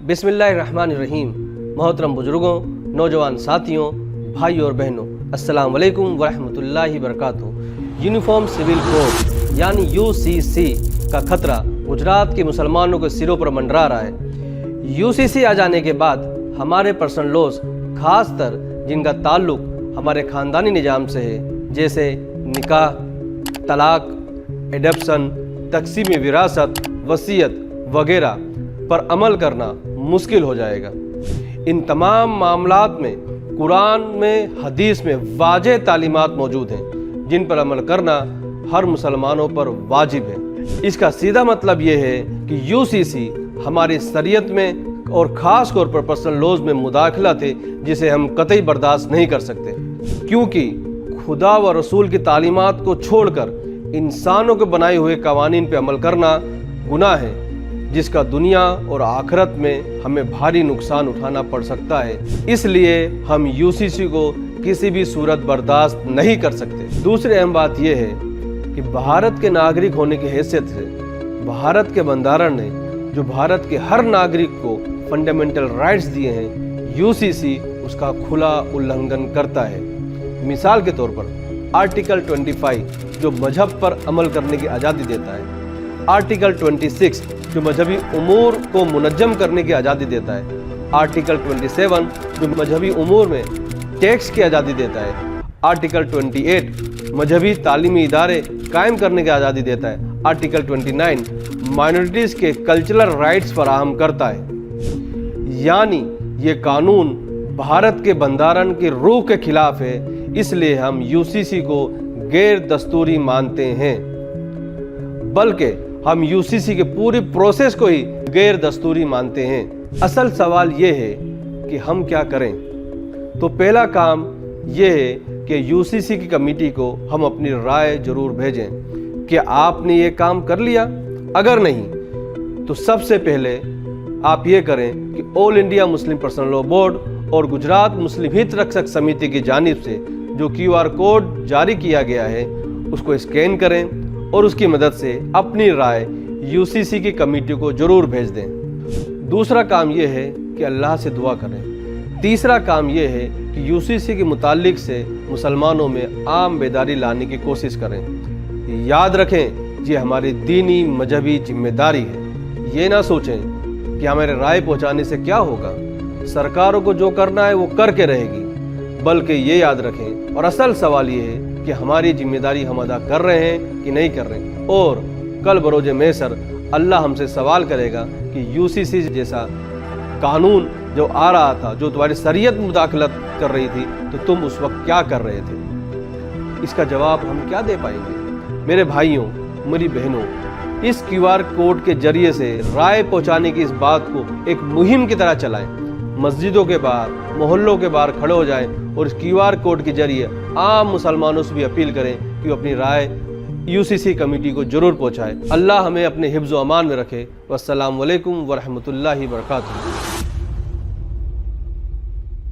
बिस्मिल्लाहिर्रहमानिर्रहीम। मोहतरम बुजुर्गों, नौजवान साथियों, भाइयों और बहनों, अस्सलाम वालेकुम वरहमतुल्लाहि वबरकातुहू। यूनिफॉर्म सिविल कोड यानी यूसीसी का खतरा गुजरात के मुसलमानों के सिरों पर मंडरा रहा है। यूसीसी आ जाने के बाद हमारे पर्सनल लॉज, खासकर जिनका ताल्लुक हमारे ख़ानदानी निज़ाम से है, जैसे निकाह, तलाक, एडप्शन, तकसीम विरासत, वसीयत वगैरह पर अमल करना मुश्किल हो जाएगा। इन तमाम मामलात में कुरान में, हदीस में वाज़ेह तालीमात मौजूद हैं जिन पर अमल करना हर मुसलमानों पर वाजिब है। इसका सीधा मतलब ये है कि यूसीसी हमारी शरीयत में और ख़ास तौर पर पर्सनल लॉज में मुदाखलत है जिसे हम कतई बर्दाश्त नहीं कर सकते, क्योंकि खुदा व रसूल की तालीमात को छोड़कर इंसानों के बनाए हुए कवानीन पर अमल करना गुनाह है, जिसका दुनिया और आखिरत में हमें भारी नुकसान उठाना पड़ सकता है। इसलिए हम यूसीसी को किसी भी सूरत बर्दाश्त नहीं कर सकते। दूसरी अहम बात यह है कि भारत के नागरिक होने की हैसियत से भारत के बंधारण ने जो भारत के हर नागरिक को फंडामेंटल राइट्स दिए हैं, यूसीसी उसका खुला उल्लंघन करता है। मिसाल के तौर पर आर्टिकल 25 जो मजहब पर अमल करने की आज़ादी देता है, आर्टिकल 26 जो मजहबी उमूर को मुनज्जम करने की आज़ादी देता है, आर्टिकल 27 जो मजहबी उमूर में टैक्स की आज़ादी देता है, आर्टिकल 28 मजहबी तालीमी इदारे कायम करने की आज़ादी देता है, आर्टिकल 29 माइनॉरिटीज़ के कल्चरल राइट्स फराहम करता है। यानी ये कानून भारत के बंधारण की रूह के खिलाफ है। इसलिए हम यूसीसी को गैर दस्तूरी मानते हैं, बल्कि हम यूसीसी के पूरी प्रोसेस को ही गैर दस्तूरी मानते हैं। असल सवाल ये है कि हम क्या करें। तो पहला काम ये है कि यूसीसी की कमेटी को हम अपनी राय जरूर भेजें कि आपने ये काम कर लिया। अगर नहीं तो सबसे पहले आप ये करें कि all India Muslim personal law board और गुजरात मुस्लिम हित रक्षक समिति की जानिब से जो QR कोड जारी किया गया है उसको स्कैन करें और उसकी मदद से अपनी राय यूसीसी की कमेटी को जरूर भेज दें। दूसरा काम यह है कि अल्लाह से दुआ करें। तीसरा काम यह है कि यूसीसी के मुतालिक से मुसलमानों में आम बेदारी लाने की कोशिश करें। याद रखें ये हमारी दीनी मजहबी जिम्मेदारी है। ये ना सोचें कि हमारे राय पहुंचाने से क्या होगा, सरकारों को जो करना है वो करके रहेगी, बल्कि ये याद रखें और असल सवाल ये है कि हमारी जिम्मेदारी हम अदा कर रहे हैं कि नहीं कर रहे। और कल बरोज मैसर अल्लाह हमसे सवाल करेगा कि यूसीसी जैसा कानून जो आ रहा था, जो तुम्हारी शरीयत मुदाखलत कर रही थी, तो तुम उस वक्त क्या कर रहे थे। इसका जवाब हम क्या दे पाएंगे। मेरे भाइयों, मेरी बहनों, इस QR कोड के जरिए से राय पहुंचाने की इस बात को एक मुहिम की तरह चलाएं। मस्जिदों के बाहर, मोहल्लों के बाहर खड़े हो जाएं और इस QR कोड के जरिए आम मुसलमानों से भी अपील करें कि वो अपनी राय यूसीसी कमेटी को जरूर पहुंचाए। अल्लाह हमें अपने हिफ्ज़ व अमान में रखे। वस्सलाम वालेकुम वरहमतुल्लाहि वबरकातुहू।